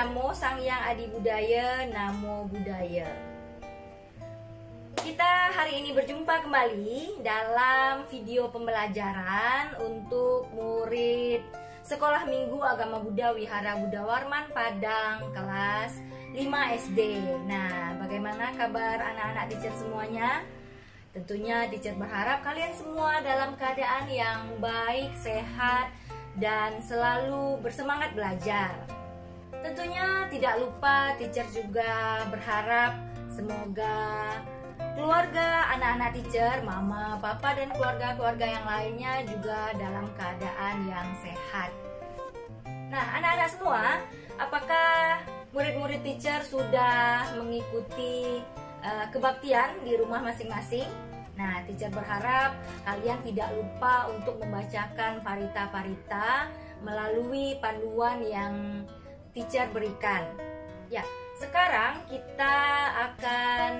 Namo Sang Hyang Adi Budaya, Namo Buddhaya. Kita hari ini berjumpa kembali dalam video pembelajaran untuk murid Sekolah Minggu Agama Buddha Wihara Buddha Warman Padang kelas 5 SD. Nah, bagaimana kabar anak-anak teacher semuanya? Tentunya teacher berharap kalian semua dalam keadaan yang baik, sehat, dan selalu bersemangat belajar. Tentunya tidak lupa teacher juga berharap semoga keluarga anak-anak teacher, mama, papa, dan keluarga-keluarga yang lainnya juga dalam keadaan yang sehat. Nah, anak-anak semua, apakah murid-murid teacher sudah mengikuti kebaktian di rumah masing-masing? Nah, teacher berharap kalian tidak lupa untuk membacakan parita-parita melalui panduan yang teacher berikan. Ya, sekarang kita akan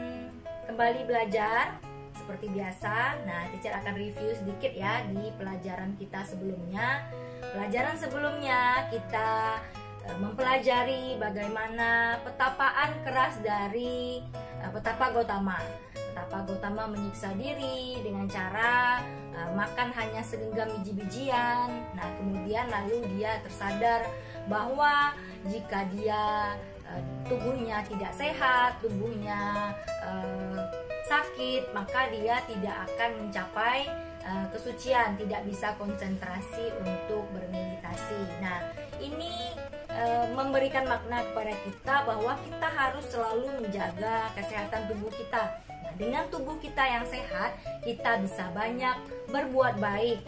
kembali belajar seperti biasa. Nah, teacher akan review sedikit ya di pelajaran kita sebelumnya. Pelajaran sebelumnya kita mempelajari bagaimana petapaan keras dari petapa Gautama. Petapa Gautama menyiksa diri dengan cara makan hanya segenggam biji-bijian. Nah, kemudian lalu dia tersadar bahwa jika dia tubuhnya tidak sehat, tubuhnya sakit, maka dia tidak akan mencapai kesucian, tidak bisa konsentrasi untuk bermeditasi. Nah, ini memberikan makna kepada kita bahwa kita harus selalu menjaga kesehatan tubuh kita. Nah, dengan tubuh kita yang sehat, kita bisa banyak berbuat baik.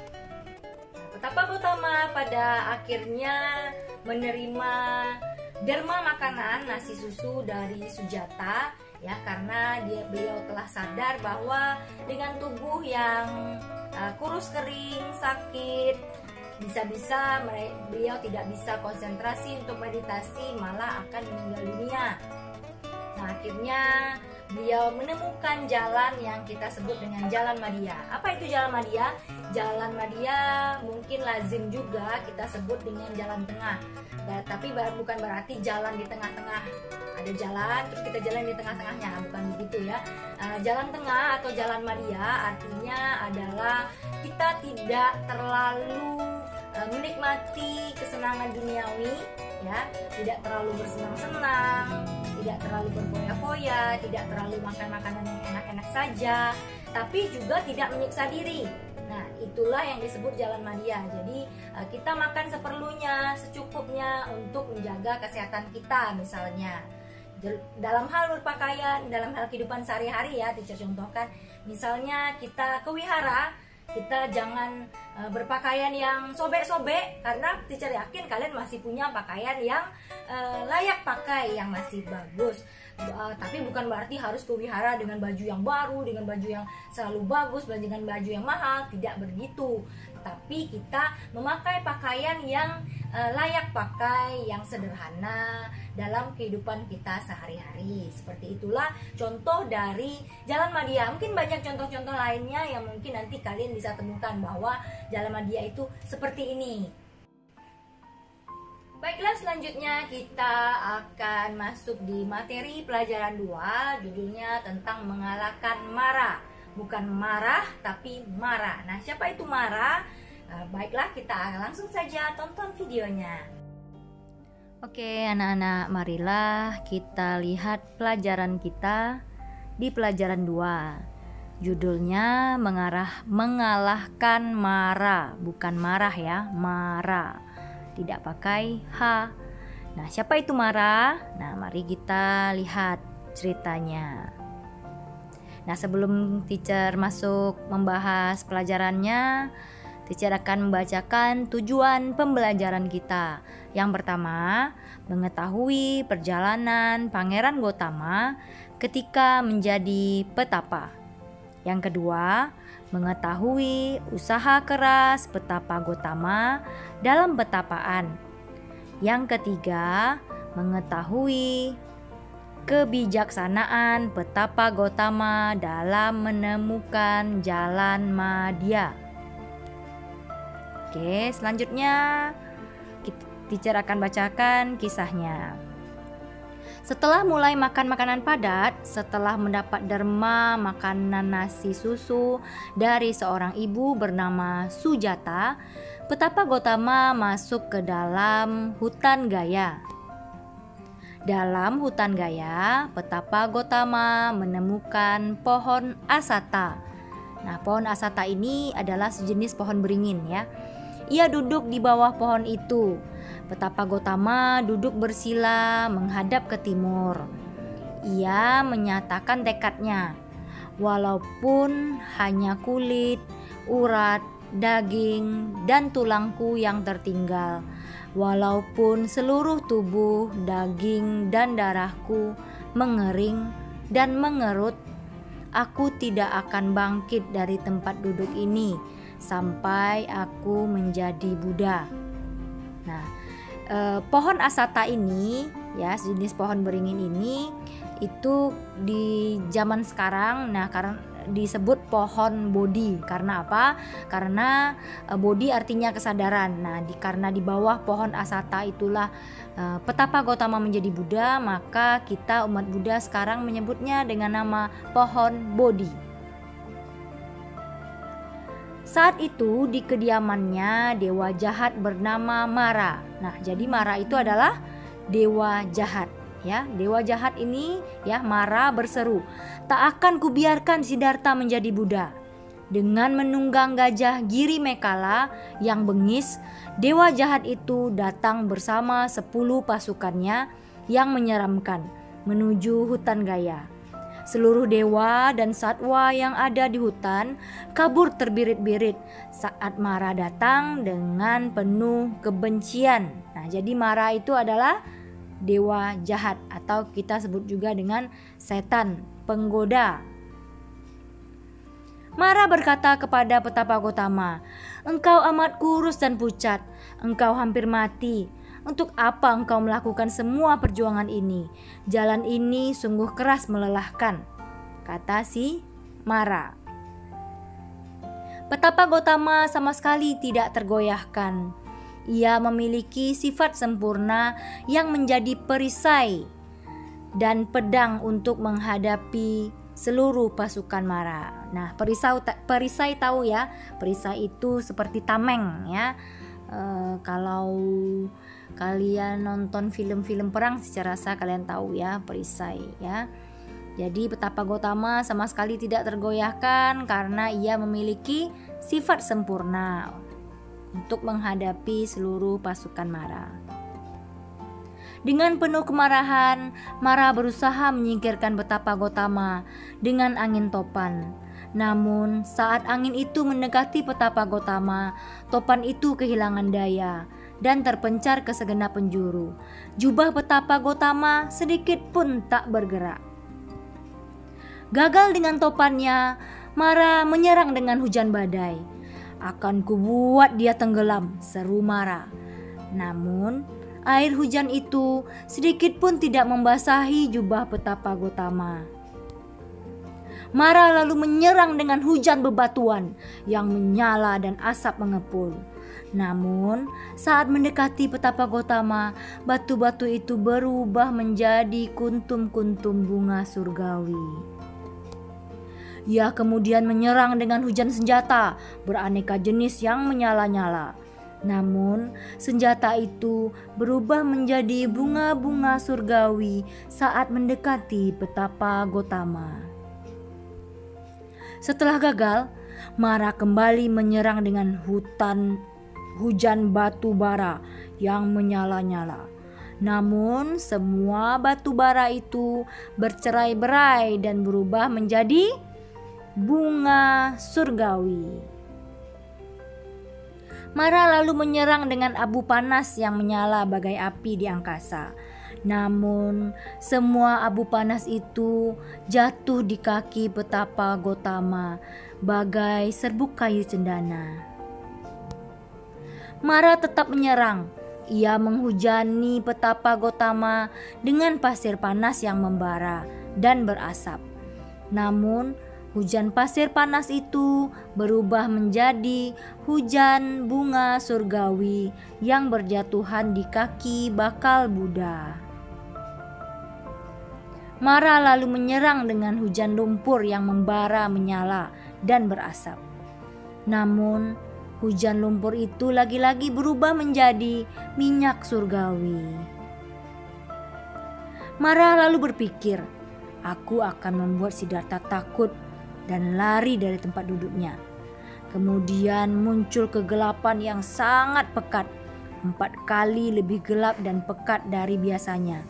Nah, petapa Gautama pada akhirnya menerima derma makanan nasi susu dari Sujata, ya, karena beliau telah sadar bahwa dengan tubuh yang kurus kering, sakit, bisa-bisa beliau tidak bisa konsentrasi untuk meditasi, malah akan meninggal dunia. Nah, akhirnya beliau menemukan jalan yang kita sebut dengan Jalan Madhya. Apa itu Jalan Madhya? Jalan Madhya mungkin lazim juga kita sebut dengan jalan tengah. Tapi bukan berarti jalan di tengah-tengah. Ada jalan terus kita jalan di tengah-tengahnya, bukan begitu ya. Jalan tengah atau Jalan Madhya artinya adalah kita tidak terlalu menikmati kesenangan duniawi, ya, tidak terlalu bersenang-senang, tidak terlalu berfoya-foya, tidak terlalu makan makanan yang enak-enak saja, tapi juga tidak menyiksa diri. Nah, itulah yang disebut Jalan Madhya. Jadi kita makan seperlunya, secukupnya untuk menjaga kesehatan kita misalnya. Dalam hal berpakaian, dalam hal kehidupan sehari-hari ya, teacher contohkan, misalnya kita ke wihara, kita jangan berpakaian yang sobek-sobek, karena teacher yakin kalian masih punya pakaian yang layak pakai, yang masih bagus. Tapi bukan berarti harus ke wihara dengan baju yang baru, dengan baju yang selalu bagus, dengan baju yang mahal, tidak begitu. Tapi kita memakai pakaian yang layak pakai, yang sederhana dalam kehidupan kita sehari-hari. Seperti itulah contoh dari Jalan Madhya. Mungkin banyak contoh-contoh lainnya yang mungkin nanti kalian bisa temukan bahwa Jalan Madhya itu seperti ini. Baiklah, selanjutnya kita akan masuk di materi pelajaran 2, judulnya tentang mengalahkan Mara. Bukan marah, tapi Mara. Nah, siapa itu Mara? Baiklah, kita langsung saja tonton videonya. Oke, anak-anak, marilah kita lihat pelajaran kita di pelajaran 2. Judulnya mengalahkan Mara, bukan marah ya, Mara. Tidak pakai H. Nah, siapa itu Mara? Nah, mari kita lihat ceritanya. Nah, sebelum teacher masuk membahas pelajarannya, teacher akan membacakan tujuan pembelajaran kita. Yang pertama, mengetahui perjalanan Pangeran Gautama ketika menjadi petapa. Yang kedua, mengetahui usaha keras petapa Gautama dalam petapaan. Yang ketiga, mengetahui kebijaksanaan petapa Gautama dalam menemukan Jalan Madhya. Oke, selanjutnya teacher akan bacakan kisahnya. Setelah mulai makan makanan padat, setelah mendapat derma makanan nasi susu dari seorang ibu bernama Sujata, Petapa Gotama masuk ke dalam hutan Gaya. Dalam hutan Gaya, Petapa Gotama menemukan pohon asata. Nah, pohon asata ini adalah sejenis pohon beringin ya. Ia duduk di bawah pohon itu. Petapa Gotama duduk bersila menghadap ke timur. Ia menyatakan tekadnya, walaupun hanya kulit, urat, daging, dan tulangku yang tertinggal, walaupun seluruh tubuh, daging, dan darahku mengering dan mengerut, aku tidak akan bangkit dari tempat duduk ini sampai aku menjadi Buddha. Nah, pohon asata ini ya, sejenis pohon beringin ini itu di zaman sekarang karena disebut pohon Bodhi. Karena apa? Karena Bodhi artinya kesadaran. Nah, karena di bawah pohon asata itulah Petapa Gotama menjadi Buddha, maka kita umat Buddha sekarang menyebutnya dengan nama pohon Bodhi. Saat itu di kediamannya dewa jahat bernama Mara. Nah, jadi Mara itu adalah dewa jahat ya. Dewa jahat ini ya, Mara berseru, "Tak akan kubiarkan Siddhartha menjadi Buddha." Dengan menunggang gajah Giri Mekala yang bengis, dewa jahat itu datang bersama 10 pasukannya yang menyeramkan menuju hutan Gaya. Seluruh dewa dan satwa yang ada di hutan kabur terbirit-birit saat Mara datang dengan penuh kebencian. Nah, jadi Mara itu adalah dewa jahat atau kita sebut juga dengan setan penggoda. Mara berkata kepada Petapa Gotama, "Engkau amat kurus dan pucat, engkau hampir mati. Untuk apa engkau melakukan semua perjuangan ini? Jalan ini sungguh keras melelahkan," kata si Mara. Petapa Gotama sama sekali tidak tergoyahkan. Ia memiliki sifat sempurna yang menjadi perisai dan pedang untuk menghadapi seluruh pasukan Mara. Nah, perisai tahu ya, perisai itu seperti tameng ya. Kalau kalian nonton film-film perang, secara rasa kalian tahu ya perisai ya. Jadi Petapa Gotama sama sekali tidak tergoyahkan karena ia memiliki sifat sempurna untuk menghadapi seluruh pasukan Mara. Dengan penuh kemarahan, Mara berusaha menyingkirkan Petapa Gotama dengan angin topan. Namun saat angin itu mendekati Petapa Gotama, topan itu kehilangan daya dan terpencar ke segenap penjuru. Jubah Petapa Gotama sedikit pun tak bergerak. Gagal dengan topannya, Mara menyerang dengan hujan badai. "Akan kubuat dia tenggelam," seru Mara. Namun air hujan itu sedikit pun tidak membasahi jubah Petapa Gotama. Mara lalu menyerang dengan hujan bebatuan yang menyala dan asap mengepul. Namun saat mendekati Petapa Gotama, batu-batu itu berubah menjadi kuntum-kuntum bunga surgawi. Ia kemudian menyerang dengan hujan senjata beraneka jenis yang menyala-nyala. Namun senjata itu berubah menjadi bunga-bunga surgawi saat mendekati Petapa Gotama. Setelah gagal, Mara kembali menyerang dengan hujan batu bara yang menyala-nyala. Namun semua batu bara itu bercerai-berai dan berubah menjadi bunga surgawi. Mara lalu menyerang dengan abu panas yang menyala bagai api di angkasa. Namun semua abu panas itu jatuh di kaki Petapa Gotama bagai serbuk kayu cendana. Mara tetap menyerang. Ia menghujani Petapa Gotama dengan pasir panas yang membara dan berasap. Namun hujan pasir panas itu berubah menjadi hujan bunga surgawi yang berjatuhan di kaki bakal Buddha. Mara lalu menyerang dengan hujan lumpur yang membara, menyala, dan berasap. Namun, hujan lumpur itu lagi-lagi berubah menjadi minyak surgawi. Mara lalu berpikir, aku akan membuat Siddhartha takut dan lari dari tempat duduknya. Kemudian muncul kegelapan yang sangat pekat, 4 kali lebih gelap dan pekat dari biasanya.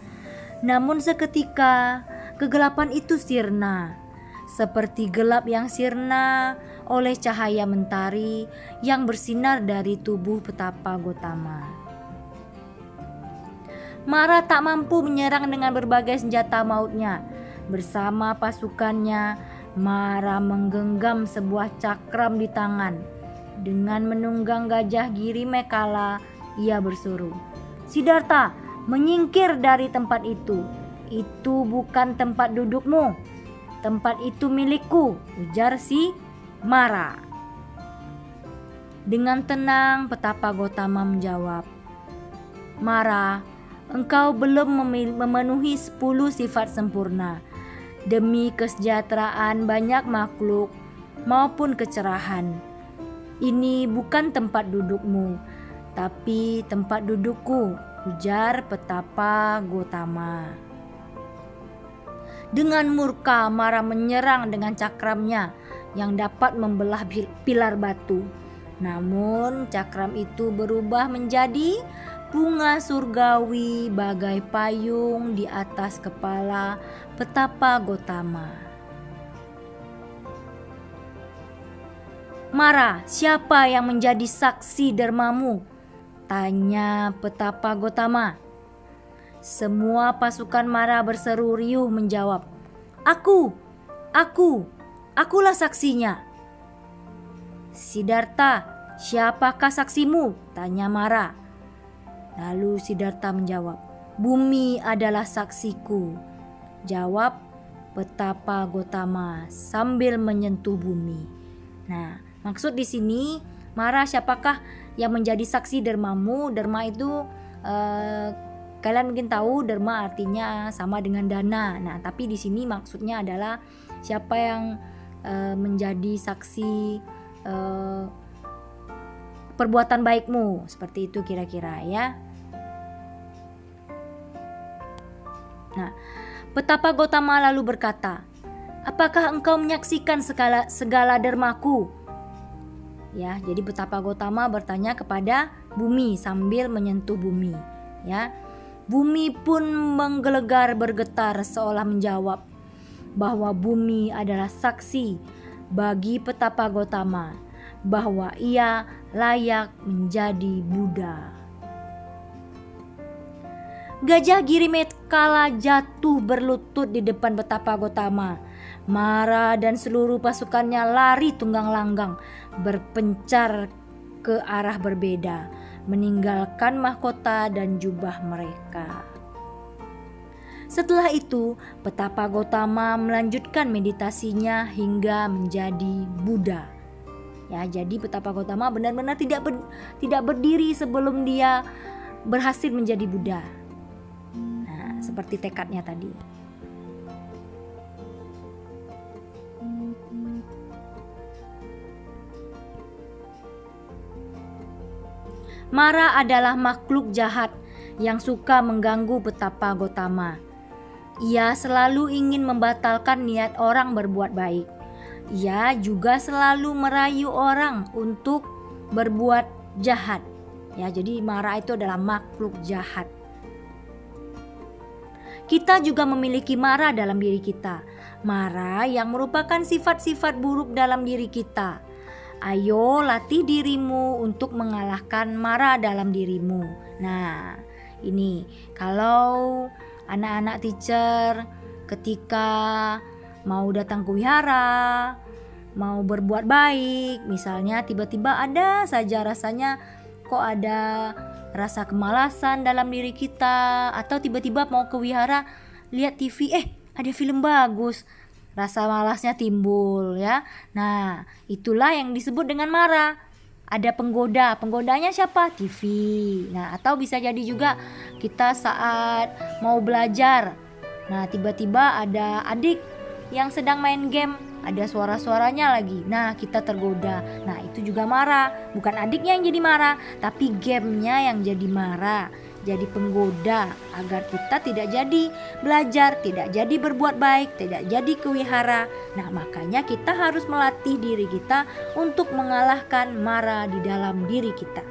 Namun seketika kegelapan itu sirna, seperti gelap yang sirna oleh cahaya mentari yang bersinar dari tubuh petapa Gotama. Mara tak mampu menyerang dengan berbagai senjata mautnya. Bersama pasukannya, Mara menggenggam sebuah cakram di tangan. Dengan menunggang gajah Giri Mekala, ia berseru, "Siddhartha, menyingkir dari tempat itu. Itu bukan tempat dudukmu. Tempat itu milikku," ujar si Mara. Dengan tenang petapa Gotama menjawab, "Mara, engkau belum memenuhi 10 sifat sempurna. Demi kesejahteraan banyak makhluk maupun kecerahan, ini bukan tempat dudukmu, tapi tempat dudukku," ujar petapa Gotama. Dengan murka, Mara menyerang dengan cakramnya yang dapat membelah pilar batu. Namun cakram itu berubah menjadi bunga surgawi bagai payung di atas kepala petapa Gotama. "Mara, siapa yang menjadi saksi dermamu?" tanya petapa Gotama. Semua pasukan Mara berseru riuh menjawab, Akulah saksinya." "Siddhartha, siapakah saksimu?" tanya Mara. Lalu Siddhartha menjawab, "Bumi adalah saksiku," jawab petapa Gotama sambil menyentuh bumi. Nah, maksud di sini, Mara, siapakah yang menjadi saksi dermamu? Derma itu kalian mungkin tahu, derma artinya sama dengan dana. Nah, tapi di sini maksudnya adalah siapa yang menjadi saksi perbuatan baikmu, seperti itu kira-kira ya. Nah, petapa Gotama lalu berkata, "Apakah engkau menyaksikan segala dermaku?" Ya, jadi petapa Gotama bertanya kepada bumi sambil menyentuh bumi. Ya, bumi pun menggelegar bergetar seolah menjawab bahwa bumi adalah saksi bagi petapa Gotama bahwa ia layak menjadi Buddha. Gajah Giri Mekala jatuh berlutut di depan petapa Gotama. Mara dan seluruh pasukannya lari tunggang langgang berpencar ke arah berbeda, meninggalkan mahkota dan jubah mereka. Setelah itu, petapa Gotama melanjutkan meditasinya hingga menjadi Buddha. Ya, jadi petapa Gotama benar-benar tidak berdiri sebelum dia berhasil menjadi Buddha. Nah, seperti tekadnya tadi. Mara adalah makhluk jahat yang suka mengganggu petapa Gotama. Ia selalu ingin membatalkan niat orang berbuat baik. Ia juga selalu merayu orang untuk berbuat jahat. Ya, jadi Mara itu adalah makhluk jahat. Kita juga memiliki Mara dalam diri kita. Mara yang merupakan sifat-sifat buruk dalam diri kita. Ayo latih dirimu untuk mengalahkan Mara dalam dirimu. Nah, ini kalau anak-anak teacher ketika mau datang ke wihara, mau berbuat baik, misalnya tiba-tiba ada saja rasanya kok ada rasa kemalasan dalam diri kita, atau tiba-tiba mau ke wihara lihat TV, ada film bagus, rasa malasnya timbul ya. Nah, itulah yang disebut dengan Mara. Ada penggodanya siapa? TV. Nah, atau bisa jadi juga kita saat mau belajar. Nah, tiba-tiba ada adik yang sedang main game, ada suara-suaranya lagi. Nah, kita tergoda. Nah, itu juga marah. Bukan adiknya yang jadi marah, tapi gamenya yang jadi marah, jadi penggoda agar kita tidak jadi belajar, tidak jadi berbuat baik, tidak jadi kewihara. Nah, makanya kita harus melatih diri kita untuk mengalahkan marah di dalam diri kita.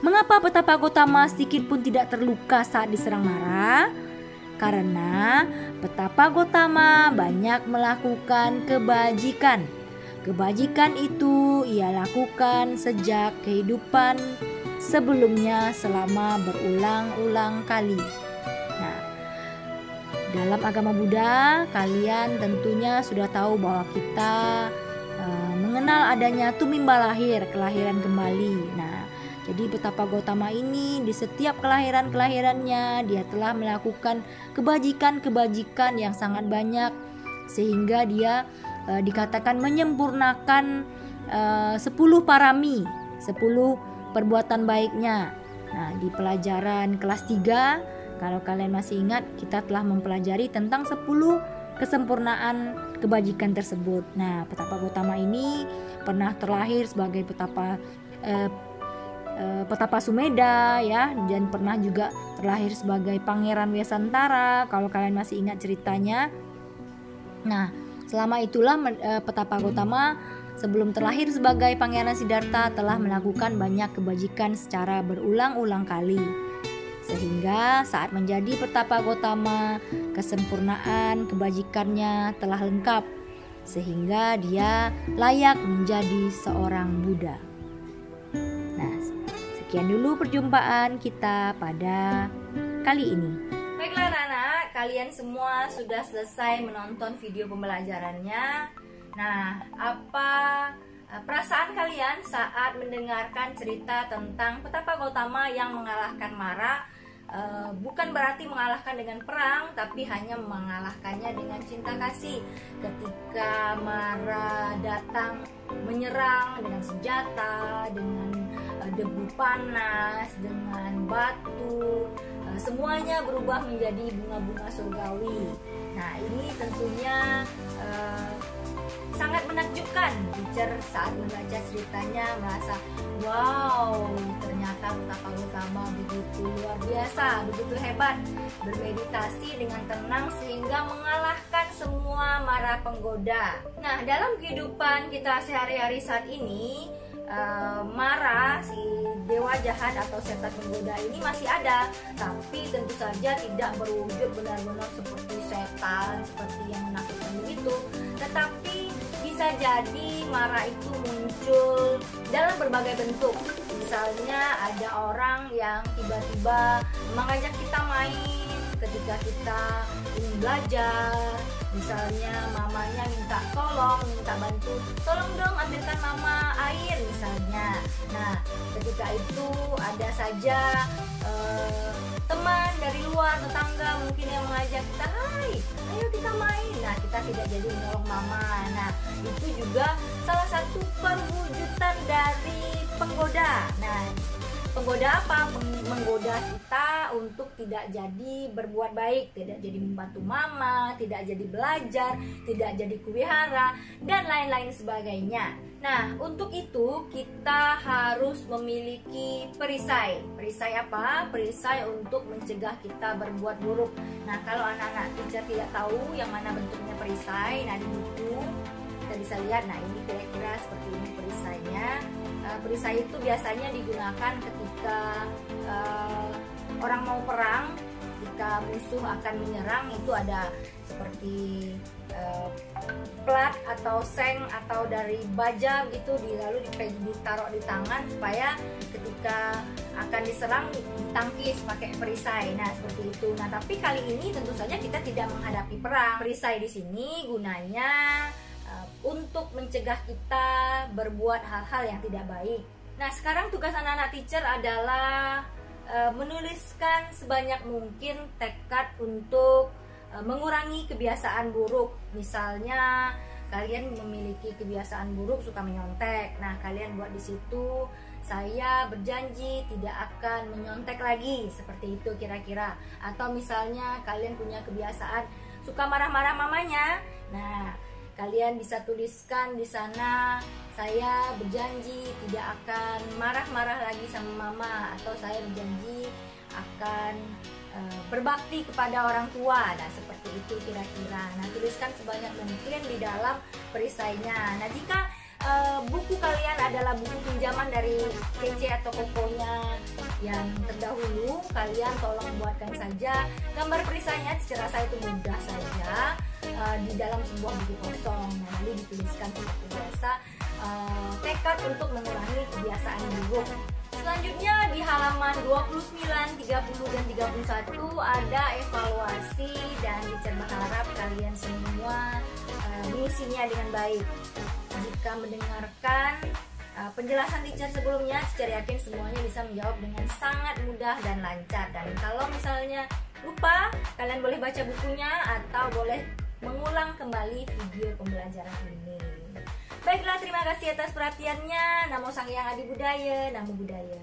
Mengapa Petapa Gotama sedikit pun tidak terluka saat diserang marah? Karena Petapa Gotama banyak melakukan kebajikan. Kebajikan itu ia lakukan sejak kehidupan sebelumnya selama berulang-ulang kali. Nah, dalam agama Buddha, kalian tentunya sudah tahu bahwa kita mengenal adanya tumimba lahir, kelahiran kembali. Nah, jadi Petapa Gotama ini di setiap kelahirannya dia telah melakukan kebajikan-kebajikan yang sangat banyak, sehingga dia dikatakan menyempurnakan 10 parami, 10 perbuatan baiknya. Nah, di pelajaran kelas 3, kalau kalian masih ingat, kita telah mempelajari tentang 10 kesempurnaan kebajikan tersebut. Nah, Petapa Gotama ini pernah terlahir sebagai Petapa Sumedha ya, dan pernah juga terlahir sebagai Pangeran Wesantara kalau kalian masih ingat ceritanya. Nah, selama itulah Petapa Gotama sebelum terlahir sebagai Pangeran Siddhartha telah melakukan banyak kebajikan secara berulang-ulang kali, sehingga saat menjadi Petapa Gotama, kesempurnaan kebajikannya telah lengkap, sehingga dia layak menjadi seorang Buddha. Nah, sekian dulu perjumpaan kita pada kali ini. Baiklah anak-anak, kalian semua sudah selesai menonton video pembelajarannya. Nah, apa perasaan kalian saat mendengarkan cerita tentang Petapa Gotama yang mengalahkan Mara? Bukan berarti mengalahkan dengan perang, tapi hanya mengalahkannya dengan cinta kasih. Ketika Mara datang menyerang dengan senjata, dengan debu panas, dengan batu, semuanya berubah menjadi bunga-bunga surgawi. Nah, ini tentunya sangat menakjubkan. Teacher saat membaca ceritanya merasa, wow, ternyata Petapa Gotama begitu luar biasa, begitu hebat, bermeditasi dengan tenang sehingga mengalahkan semua mara penggoda. Nah, dalam kehidupan kita sehari-hari saat ini, Mara, si dewa jahat atau setan penggoda ini masih ada, tapi tentu saja tidak berwujud benar-benar seperti setan, seperti yang menakutkan begitu. Tetapi bisa jadi Mara itu muncul dalam berbagai bentuk. Misalnya ada orang yang tiba-tiba mengajak kita main ketika kita ingin belajar. Misalnya mamanya minta tolong, minta bantu, tolong dong ambilkan mama air misalnya. Nah, ketika itu ada saja teman dari luar, tetangga mungkin yang mengajak kita, hai, ayo kita main. Nah, kita tidak jadi menolong mama. Nah, itu juga salah satu perwujudan dari penggoda. Nah, penggoda apa? Menggoda kita untuk tidak jadi berbuat baik, tidak jadi membantu mama, tidak jadi belajar, tidak jadi kuwihara, dan lain-lain sebagainya. Nah, untuk itu kita harus memiliki perisai. Perisai apa? Perisai untuk mencegah kita berbuat buruk. Nah, kalau anak-anak teacher tidak tahu yang mana bentuknya perisai, nah di buku kita bisa lihat. Nah, ini kira-kira seperti ini perisainya. Perisai itu biasanya digunakan ketika orang mau perang, ketika musuh akan menyerang, itu ada seperti plat atau seng atau dari baja gitu, lalu ditaruh di tangan supaya ketika akan diserang ditangkis pakai perisai. Nah, seperti itu. Nah, tapi kali ini tentu saja kita tidak menghadapi perang. Perisai di sini gunanya untuk mencegah kita berbuat hal-hal yang tidak baik. Nah, sekarang tugas anak-anak teacher adalah menuliskan sebanyak mungkin tekad untuk mengurangi kebiasaan buruk. Misalnya kalian memiliki kebiasaan buruk suka menyontek. Nah, kalian buat di situ, saya berjanji tidak akan menyontek lagi, seperti itu kira-kira. Atau misalnya kalian punya kebiasaan suka marah-marah mamanya. Nah, kalian bisa tuliskan di sana, saya berjanji tidak akan marah-marah lagi sama mama, atau saya berjanji akan berbakti kepada orang tua. Nah, seperti itu kira-kira. Nah, tuliskan sebanyak mungkin di dalam perisainya. Nah, jika buku kalian adalah buku pinjaman dari Kece atau Kokonya yang terdahulu, kalian tolong buatkan saja gambar perisainya. Secara saya itu mudah saja di dalam sebuah buku kosong. Nah, lalu dituliskan seperti biasa, tekad untuk mengurangi kebiasaan buruk. Selanjutnya di halaman 29, 30, dan 31 ada evaluasi, dan Teacher berharap kalian semua mengisinya dengan baik. Jika mendengarkan penjelasan Teacher sebelumnya, Teacher yakin semuanya bisa menjawab dengan sangat mudah dan lancar. Dan kalau misalnya lupa, kalian boleh baca bukunya atau boleh mengulang kembali video pembelajaran ini. Baiklah, terima kasih atas perhatiannya. Namo Sang Hyang Adi Budaya, Namo Buddhaya.